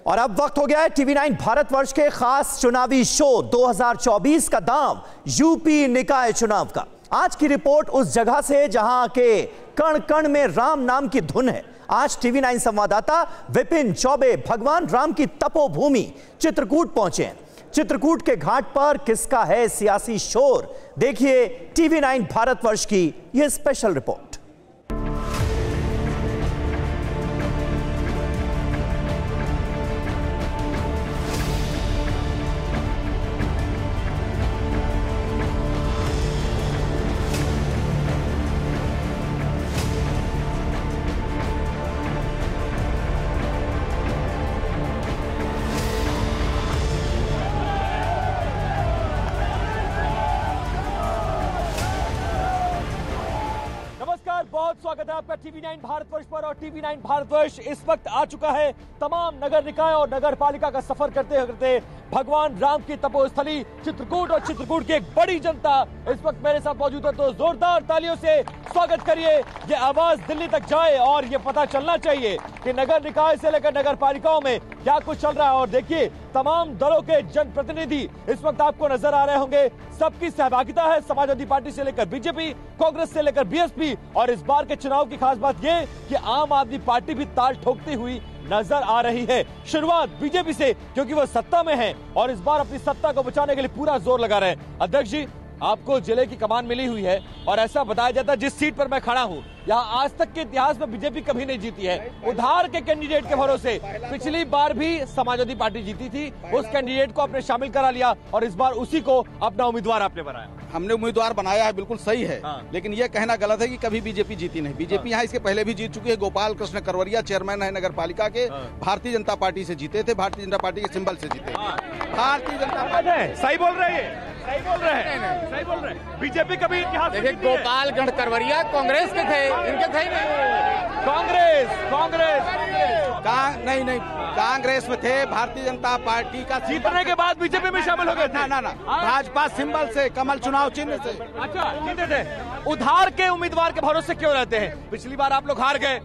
और अब वक्त हो गया है टीवी 9 भारतवर्ष के खास चुनावी शो 2024 का दाम यूपी निकाय चुनाव का। आज की रिपोर्ट उस जगह से जहां के कण कण में राम नाम की धुन है। आज टीवी 9 संवाददाता विपिन चौबे भगवान राम की तपोभूमि चित्रकूट पहुंचे हैं। चित्रकूट के घाट पर किसका है सियासी शोर, देखिए टीवी 9 भारतवर्ष की यह स्पेशल रिपोर्ट। बहुत स्वागत है आपका टीवी 9 भारतवर्ष पर। और टीवी 9 भारतवर्ष इस वक्त आ चुका है तमाम नगर निकाय और नगर पालिका का सफर करते करते भगवान राम की तपोस्थली चित्रकूट। और चित्रकूट की एक बड़ी जनता इस वक्त मेरे साथ मौजूद है, तो जोरदार तालियों से स्वागत करिए। ये आवाज दिल्ली तक जाए और ये पता चलना चाहिए कि नगर निकाय से लेकर नगर पालिकाओं में क्या कुछ चल रहा है। और देखिए तमाम दलों के जनप्रतिनिधि इस वक्त आपको नजर आ रहे होंगे, सबकी सहभागिता है, समाजवादी पार्टी से लेकर बीजेपी, कांग्रेस से लेकर बीएसपी। और इस बार के चुनाव की खास बात यह कि आम आदमी पार्टी भी ताल ठोकती हुई नजर आ रही है। शुरुआत बीजेपी से, क्योंकि वो सत्ता में है और इस बार अपनी सत्ता को बचाने के लिए पूरा जोर लगा रहे हैं। अध्यक्ष जी, आपको जिले की कमान मिली हुई है और ऐसा बताया जाता है जिस सीट पर मैं खड़ा हूं यहाँ आज तक के इतिहास में बीजेपी कभी नहीं जीती है। उधार के कैंडिडेट के भरोसे पिछली बार भी समाजवादी पार्टी जीती थी, उस कैंडिडेट को आपने शामिल करा लिया और इस बार उसी को अपना उम्मीदवार आपने बनाया। हमने उम्मीदवार बनाया है, बिल्कुल सही है। लेकिन यह कहना गलत है कि कभी बीजेपी जीती नहीं। बीजेपी यहाँ इसके पहले भी जीत चुकी है। गोपाल कृष्ण करवरिया चेयरमैन है नगर पालिका के, भारतीय जनता पार्टी से जीते थे, भारतीय जनता पार्टी के सिंबल से जीते। भारतीय जनता पार्टी सही बोल रहे हैं, सही बोल रहे हैं, सही बोल रहे हैं। बीजेपी कभी इतिहास देखिए गोपाल गढ़ करवरिया कांग्रेस के थे, इनके थे नहीं। कांग्रेस नहीं कांग्रेस में थे, भारतीय जनता पार्टी का जीतने के बाद बीजेपी में शामिल हो गए थे। ना भाजपा सिंबल से, कमल चुनाव चिन्ह से। अच्छा जीते थे। उधार के उम्मीदवार के भरोसे क्यों रहते हैं? पिछली बार आप लोग हार गए,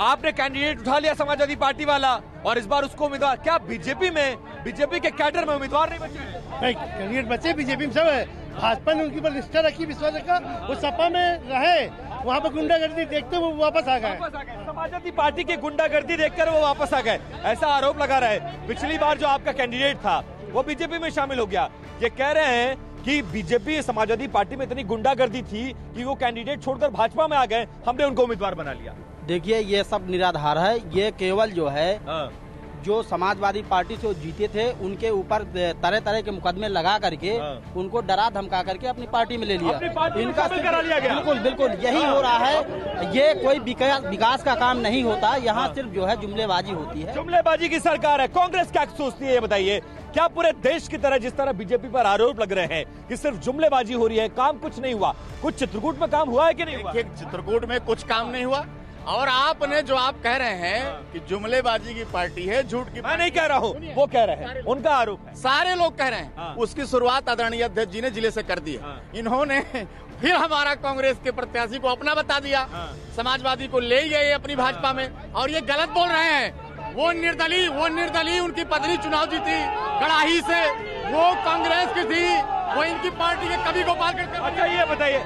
आपने कैंडिडेट उठा लिया समाजवादी पार्टी वाला और इस बार उसको उम्मीदवार, क्या बीजेपी के कैडर में उम्मीदवार नहीं बचे? नहीं, कैंडिडेट बचे बीजेपी में सब है। भाजपा ने उनके ऊपर निष्ठा रखी, विश्वास रखा, वो सपा में रहे, वहाँ पर गुंडागर्दी देखते वो वापस आ गए। समाजवादी पार्टी की गुंडागर्दी देखकर वो वापस आ गए, ऐसा आरोप लगा रहे। पिछली बार जो आपका कैंडिडेट था वो बीजेपी में शामिल हो गया। ये कह रहे हैं कि बीजेपी समाजवादी पार्टी में इतनी गुंडागर्दी थी कि वो कैंडिडेट छोड़कर भाजपा में आ गए, हमने उनको उम्मीदवार बना लिया। देखिए ये सब निराधार है। ये केवल जो है जो समाजवादी पार्टी से जीते थे उनके ऊपर तरह तरह के मुकदमे लगा करके उनको डरा धमका करके अपनी पार्टी में ले लिया। इनका करा लिया गया। बिल्कुल यही हो रहा है। ये कोई विकास का काम नहीं होता, यहाँ सिर्फ जो है जुमलेबाजी होती है। जुमलेबाजी की सरकार है। कांग्रेस क्या सोचती है ये बताइए? क्या पूरे देश की तरह जिस तरह बीजेपी पर आरोप लग रहे हैं कि सिर्फ जुमलेबाजी हो रही है, काम कुछ नहीं हुआ, कुछ चित्रकूट में काम हुआ है कि नहीं हुआ? चित्रकूट में कुछ काम नहीं हुआ। और आपने जो आप कह रहे हैं कि जुमलेबाजी की पार्टी है, झूठ की, मैं नहीं कह रहा हूँ, वो कह रहे हैं, उनका आरोप है। सारे लोग कह रहे हैं। उसकी शुरुआत आदरणीय अध्यक्ष जी ने जिले से कर दी है। इन्होंने फिर हमारा कांग्रेस के प्रत्याशी को अपना बता दिया, समाजवादी को ले गए अपनी भाजपा में, और ये गलत बोल रहे हैं। वो निर्दलीय उनकी पत्नी चुनाव जीती कड़ाही से, वो कांग्रेस की थी, वो इनकी पार्टी के कभी गोपाल। अच्छा ये बताइए,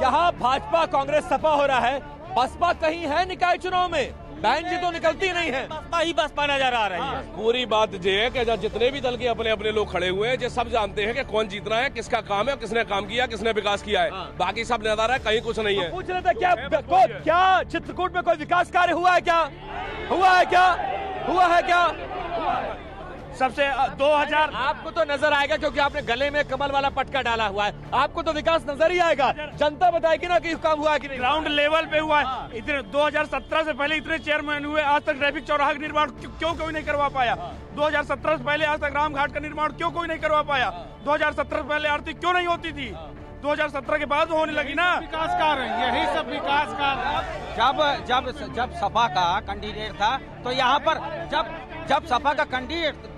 यहाँ भाजपा कांग्रेस सपा हो रहा है, बसपा कहीं है निकाय चुनाव में? बहन जी तो निकलती नहीं है, बसपा नजर आ रही है। पूरी बात ये है कि जितने भी दल के अपने अपने लोग खड़े हुए हैं, ये सब जानते हैं कि कौन जीतना है, किसका काम है, किसने काम किया, किसने विकास किया है। बाकी सब नजर है, कहीं कुछ नहीं है। पूछ रहे थे क्या चित्रकूट में कोई विकास कार्य हुआ है क्या? सबसे 2000 आपको तो नजर आएगा क्योंकि आपने गले में कमल वाला पटका डाला हुआ है, आपको तो विकास नजर ही आएगा। जनता बताएगी ना कि काम हुआ कि नहीं। ग्राउंड लेवल पे हुआ है। इतने 2017 से पहले इतने चेयरमैन हुए, आज तक ट्रैफिक चौराहा का निर्माण क्यों कोई नहीं करवा पाया? 2017 से पहले आज तक राम घाट का निर्माण क्यों कोई नहीं करवा पाया? 2017 से पहले आरती क्यों नहीं होती थी? 2017 के बाद होने लगी ना। विकास कार्य, यही सब विकास कार्य। जब सपा का कैंडिडेट था तो यहाँ पर जब सपा का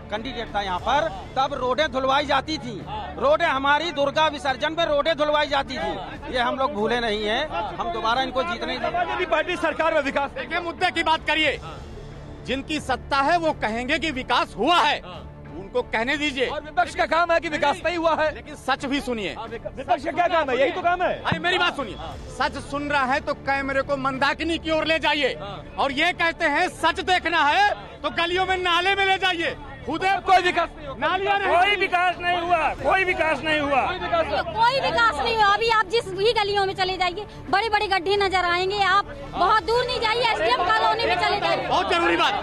कैंडिडेट था यहाँ पर, तब रोडें धुलवाई जाती थी। रोडें हमारी दुर्गा विसर्जन में रोडें धुलवाई जाती थी। ये हम लोग भूले नहीं हैं। हम दोबारा इनको जीतने समाजवादी पार्टी सरकार में विकास, देखिए मुद्दे की बात करिए। जिनकी सत्ता है वो कहेंगे कि विकास हुआ है, उनको कहने दीजिए। और विपक्ष का काम है कि विकास नहीं हुआ है। लेकिन सच भी सुनिए। विपक्ष का क्या काम है? यही तो काम है। अरे मेरी बात सुनिए, सच सुन रहा है तो कैमरे को मंदाकिनी की ओर ले जाइए, और ये कहते हैं सच देखना है तो गलियों में नाले में ले जाइए। खुद कोई विकास नहीं हुआ, नालियां नहीं, कोई विकास नहीं हुआ, कोई विकास नहीं हुआ, कोई विकास नहीं हुआ। अभी आप जिस भी गलियों में चले जाइए बड़े बड़े गड्ढे नजर आएंगे। आप बहुत दूर नहीं जाइए, एसडीएम कॉलोनी में चले जाइए। बहुत जरूरी बात।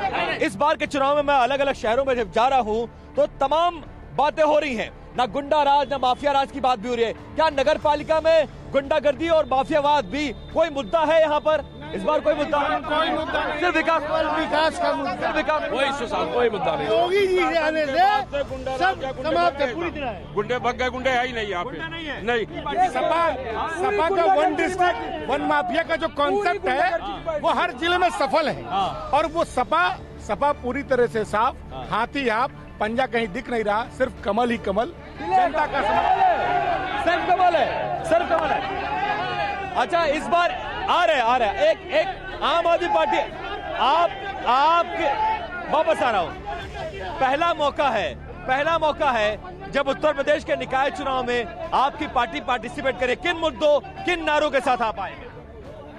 इस बार के चुनाव में मैं अलग अलग शहरों में जब जा रहा हूँ तो तमाम बातें हो रही हैं। ना गुंडा राज ना माफिया राज की बात भी हो रही है। क्या नगर पालिका में गुंडागर्दी और माफियावाद भी कोई मुद्दा है यहाँ पर? इस बार कोई मुद्दा है? कोई मुद्दा नहीं। सिर्फ विकास का मुद्दा, सिर्फ विकास, कोई सुशांत कोई मुद्दा नहीं। योगी जी के आने से सब समाप्त है पूरी तरह। गुंडे भग गए, गुंडे है ही नहीं यहाँ पे, नहीं। सपा का वन डिस्ट्रिक्ट वन माफिया का जो कॉन्सेप्ट है वो हर जिले में सफल है, और वो सपा पूरी तरह से साफ, हाथी आप, पंजा कहीं दिख नहीं रहा, सिर्फ कमल ही कमल, जनता का सिर्फ कमल है, सिर्फ कमल है। अच्छा, इस बार आ रहे एक आम आदमी पार्टी, आपके वापस आ रहा हूँ। पहला मौका है जब उत्तर प्रदेश के निकाय चुनाव में आपकी पार्टी पार्टिसिपेट करे। किन मुद्दों, किन नारों के साथ आप आए?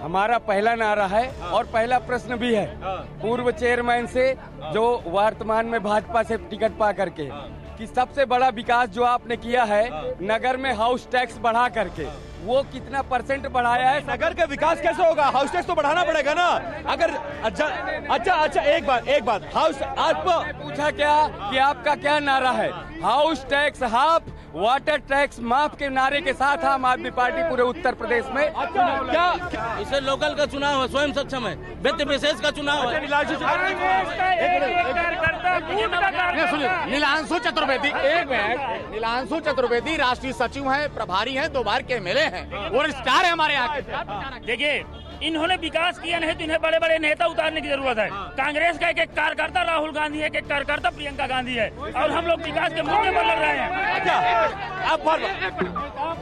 हमारा पहला नारा है और पहला प्रश्न भी है पूर्व चेयरमैन से, जो वर्तमान में भाजपा से टिकट पा करके, कि सबसे बड़ा विकास जो आपने किया है नगर में हाउस टैक्स बढ़ा करके, वो कितना % बढ़ाया है? नगर का विकास कैसे होगा? हाउस टैक्स तो बढ़ाना पड़ेगा ना। अगर अच्छा एक बात हाउस, आपको पूछा क्या कि आपका क्या नारा है? House tax half, water tax माफ के नारे के साथ आम आदमी पार्टी पूरे उत्तर प्रदेश में क्या इसे लोकल का चुनाव है, स्वयं सक्षम है, व्यक्ति विशेष का चुनाव है। नीलांशु चतुर्वेदी, एक मिनट, नीलांशु चतुर्वेदी राष्ट्रीय सचिव हैं, प्रभारी हैं, 2 बार के एमएलए हैं और स्टार है हमारे यहाँ के। देखिए, इन्होंने विकास किया नहीं तो इन्हें बड़े बड़े नेता उतारने की जरूरत है। कांग्रेस का एक कार्यकर्ता राहुल गांधी है, एक कार्यकर्ता प्रियंका गांधी है, और हम लोग विकास के मुद्दे पर लड़ रहे हैं।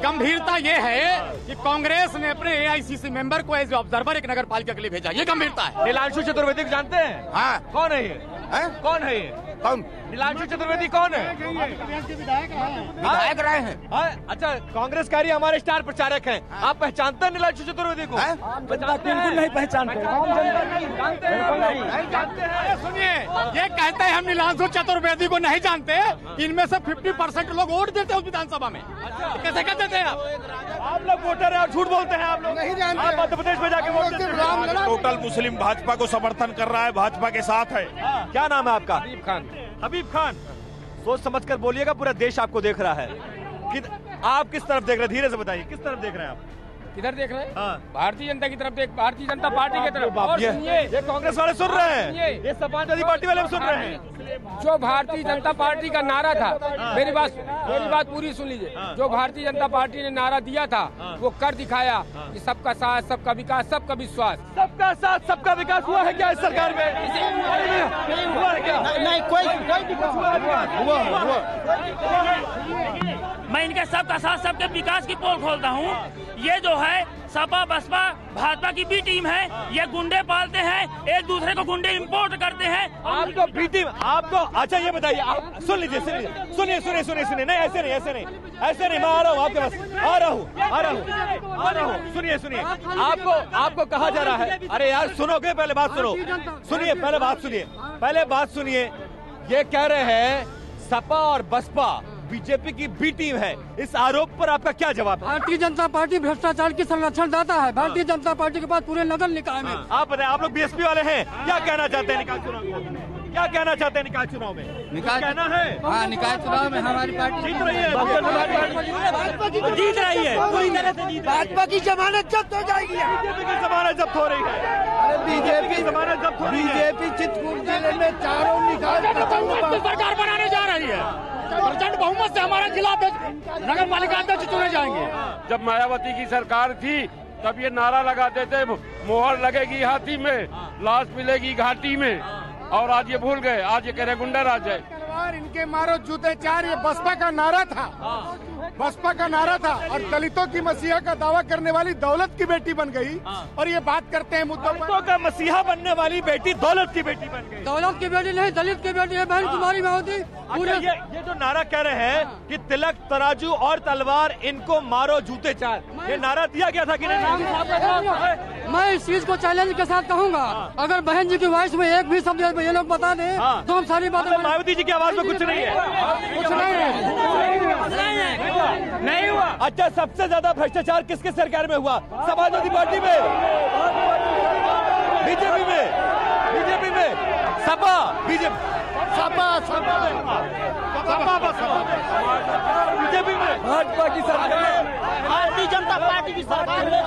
गंभीरता ये है कि कांग्रेस ने अपने एआईसीसी मेंबर को एज ऑब्जर्वर एक नगर पालिका के लिए भेजा, ये गंभीरता है। नीलांशु चतुर्वेदी जानते हैं? हाँ। कौन है ये? कौन है ये? नीलांशु चतुर्वेदी कौन है? विधायक रहे हैं। अच्छा, कांग्रेस कार्य हमारे स्टार प्रचारक हैं। आप पहचानते हैं नीलांशु चतुर्वेदी को? बिल्कुल नहीं पहचानते। सुनिए, ये कहते हैं हम नीलांशु चतुर्वेदी को नहीं जानते, इनमें से 50% लोग वोट देते हैं उस विधानसभा में। कैसे कर देते हैं आप लोग वोटर हैं और झूठ बोलते हैं। आप लोग नहीं जानते, आप मध्य प्रदेश में जाके वोट देते हैं। टोटल मुस्लिम भाजपा को समर्थन कर रहा है, भाजपा के साथ है। क्या नाम है आपका? हबीब खान। सोच समझ कर बोलिएगा, पूरा देश आपको देख रहा है। आप किस तरफ देख रहे हैं? धीरे से बताइए, किस तरफ देख रहे हैं आप? किधर देख रहे हैं? भारतीय जनता की तरफ, भारतीय जनता पार्टी की तरफ। और सुनिए, ये कांग्रेस वाले सुन रहे हैं, ये समाजवादी पार्टी वाले भी सुन रहे हैं। जो भारतीय जनता पार्टी का नारा था, मेरी बात पूरी सुन लीजिए। जो भारतीय जनता पार्टी ने नारा दिया था वो कर दिखाया कि सबका साथ, सबका विकास, सबका विश्वास। सबका साथ, सबका विकास हुआ है क्या इस सरकार में? हुआ है क्या? नहीं, कोई विकास हुआ। मैं इनके सबका साथ, सबके विकास की पोल खोलता हूँ। ये जो है सपा बसपा भाजपा की बी टीम है, ये गुंडे पालते हैं, एक दूसरे को गुंडे इंपोर्ट करते हैं। आपको बी टीम, आपको अच्छा ये बताइए, आप सुन लीजिए, सुनिए, नहीं ऐसे नहीं, मैं आ रहा हूँ आपके पास, आ रहा हूँ। सुनिए, आपको कहा जा रहा है, अरे यार सुनोगे, पहले बात सुनो, पहले बात सुनिए। ये कह रहे हैं सपा और बसपा बीजेपी की बी टीम है, इस आरोप पर आपका क्या जवाब है? भारतीय जनता पार्टी भ्रष्टाचार की संरक्षण दाता है। भारतीय जनता पार्टी के पास पूरे नगर निकाय में। आप बताएं, आप लोग बीएसपी वाले हैं, क्या कहना चाहते हैं निकाय चुनाव में? क्या कहना चाहते हैं निकाय चुनाव में? निकाय कहना है, हाँ, निकाय चुनाव में हमारी पार्टी जीत रही है, पूरी तरह से जीत। भाजपा की जमानत जब्त हो जाएगी। बीजेपी की जमानत जब्त हो रही है। बीजेपी की जमानत जब्त हो रही है। बीजेपी चित्रकूट जिले में चारों निकाय सरकार बनाने जा रही है। प्रचंड बहुमत से हमारा जिला नगर पालिका अध्यक्ष चुने जाएंगे। जब मायावती की सरकार थी तब ये नारा लगाते थे, मोहर लगेगी हाथी में, लाश मिलेगी घाटी में, और आज ये भूल गए। आज ये कह रहे गुंडा राज है। इनके मारो जूते चार, ये बसपा का नारा था। बसपा का नारा था और दलितों की मसीहा का दावा करने वाली दौलत की बेटी बन गई। और ये बात करते हैं मुद्दों दलितों का मसीहा बनने वाली बेटी दौलत की बेटी बन गई। दौलत की बेटी नहीं, दलित की बेटी है बहन कुमारी मायावती। अच्छा, ये जो नारा कह रहे हैं कि तिलक तराजू और तलवार इनको मारो जूते चार, ये नारा दिया गया था कि नहीं? मैं इस चीज को चैलेंज के साथ कहूंगा, अगर बहन जी की वॉइस में एक भी शब्द ये लोग बता दें तो हम सारी बातें। मायावती जी की आवाज में कुछ नहीं है, कुछ नहीं हुआ। अच्छा, सबसे ज्यादा भ्रष्टाचार किसके सरकार में हुआ? समाजवादी पार्टी में, बीजेपी में, सपा, बीजेपी, बीजेपी में, भाजपा की सरकार, भारतीय जनता पार्टी की सरकार में